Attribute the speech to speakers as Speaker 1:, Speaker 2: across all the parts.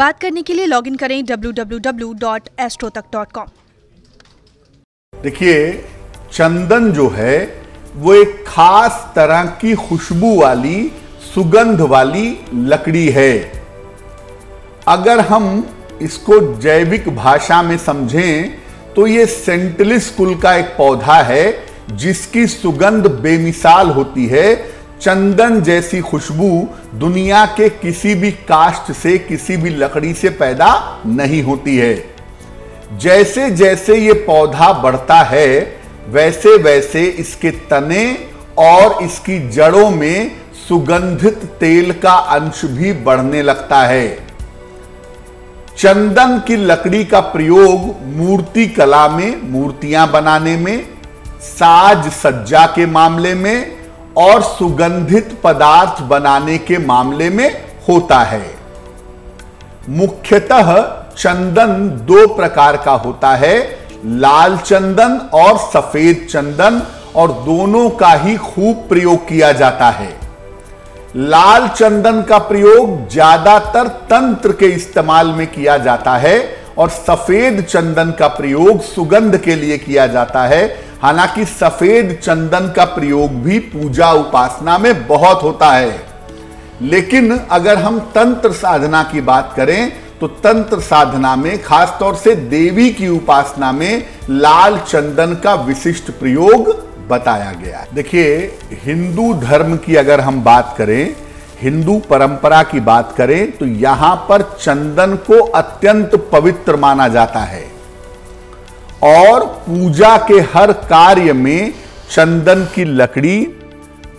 Speaker 1: बात करने के लिए लॉगिन करें www.astrotak.com।
Speaker 2: देखिए, चंदन जो है वो एक खास तरह की खुशबू वाली, सुगंध वाली लकड़ी है। अगर हम इसको जैविक भाषा में समझें तो ये सेंटिलिस कुल का एक पौधा है जिसकी सुगंध बेमिसाल होती है। चंदन जैसी खुशबू दुनिया के किसी भी काष्ठ से, किसी भी लकड़ी से पैदा नहीं होती है। जैसे जैसे ये पौधा बढ़ता है वैसे वैसे इसके तने और इसकी जड़ों में सुगंधित तेल का अंश भी बढ़ने लगता है। चंदन की लकड़ी का प्रयोग मूर्ति कला में, मूर्तियां बनाने में, साज सज्जा के मामले में और सुगंधित पदार्थ बनाने के मामले में होता है। मुख्यतः चंदन दो प्रकार का होता है, लाल चंदन और सफेद चंदन, और दोनों का ही खूब प्रयोग किया जाता है। लाल चंदन का प्रयोग ज्यादातर तंत्र के इस्तेमाल में किया जाता है और सफेद चंदन का प्रयोग सुगंध के लिए किया जाता है। हालांकि सफेद चंदन का प्रयोग भी पूजा उपासना में बहुत होता है। लेकिन अगर हम तंत्र साधना की बात करें तो तंत्र साधना में, खासतौर से देवी की उपासना में, लाल चंदन का विशिष्ट प्रयोग बताया गया। देखिए, हिंदू धर्म की अगर हम बात करें, हिंदू परंपरा की बात करें तो यहां पर चंदन को अत्यंत पवित्र माना जाता है और पूजा के हर कार्य में चंदन की लकड़ी,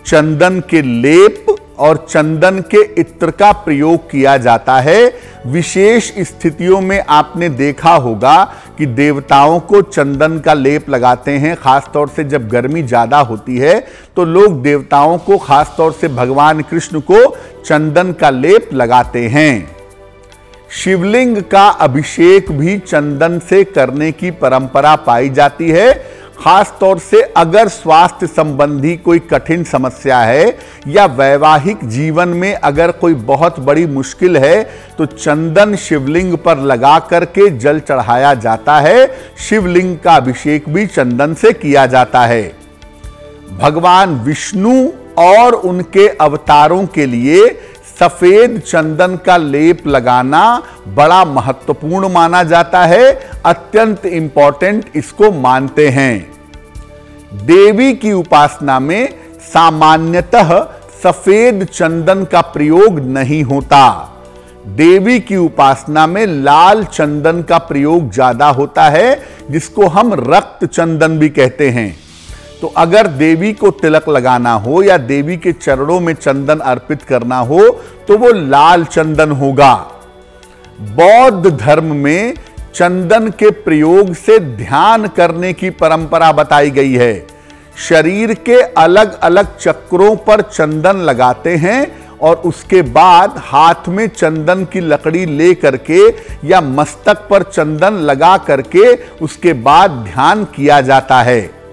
Speaker 2: चंदन के लेप और चंदन के इत्र का प्रयोग किया जाता है। विशेष स्थितियों में आपने देखा होगा कि देवताओं को चंदन का लेप लगाते हैं। खासतौर से जब गर्मी ज्यादा होती है तो लोग देवताओं को, खासतौर से भगवान कृष्ण को चंदन का लेप लगाते हैं। शिवलिंग का अभिषेक भी चंदन से करने की परंपरा पाई जाती है। खास तौर से अगर स्वास्थ्य संबंधी कोई कठिन समस्या है या वैवाहिक जीवन में अगर कोई बहुत बड़ी मुश्किल है तो चंदन शिवलिंग पर लगा करके जल चढ़ाया जाता है। शिवलिंग का अभिषेक भी चंदन से किया जाता है। भगवान विष्णु और उनके अवतारों के लिए सफेद चंदन का लेप लगाना बड़ा महत्वपूर्ण माना जाता है, अत्यंत इंपॉर्टेंट इसको मानते हैं। देवी की उपासना में सामान्यतः सफेद चंदन का प्रयोग नहीं होता। देवी की उपासना में लाल चंदन का प्रयोग ज्यादा होता है, जिसको हम रक्त चंदन भी कहते हैं। तो अगर देवी को तिलक लगाना हो या देवी के चरणों में चंदन अर्पित करना हो तो वो लाल चंदन होगा। बौद्ध धर्म में चंदन के प्रयोग से ध्यान करने की परंपरा बताई गई है। शरीर के अलग अलग चक्रों पर चंदन लगाते हैं और उसके बाद हाथ में चंदन की लकड़ी ले करके या मस्तक पर चंदन लगा करके उसके बाद ध्यान किया जाता है।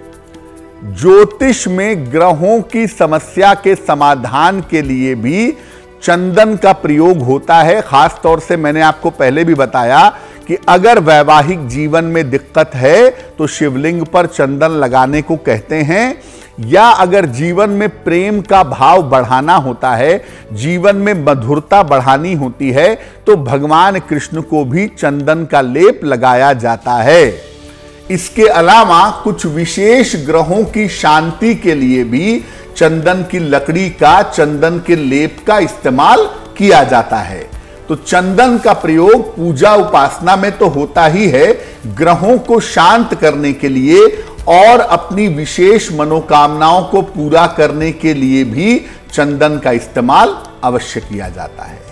Speaker 2: ज्योतिष में ग्रहों की समस्या के समाधान के लिए भी चंदन का प्रयोग होता है। खास तौर से मैंने आपको पहले भी बताया कि अगर वैवाहिक जीवन में दिक्कत है तो शिवलिंग पर चंदन लगाने को कहते हैं, या अगर जीवन में प्रेम का भाव बढ़ाना होता है, जीवन में मधुरता बढ़ानी होती है तो भगवान कृष्ण को भी चंदन का लेप लगाया जाता है। इसके अलावा कुछ विशेष ग्रहों की शांति के लिए भी चंदन की लकड़ी का, चंदन के लेप का इस्तेमाल किया जाता है। तो चंदन का प्रयोग पूजा उपासना में तो होता ही है, ग्रहों को शांत करने के लिए और अपनी विशेष मनोकामनाओं को पूरा करने के लिए भी चंदन का इस्तेमाल अवश्य किया जाता है।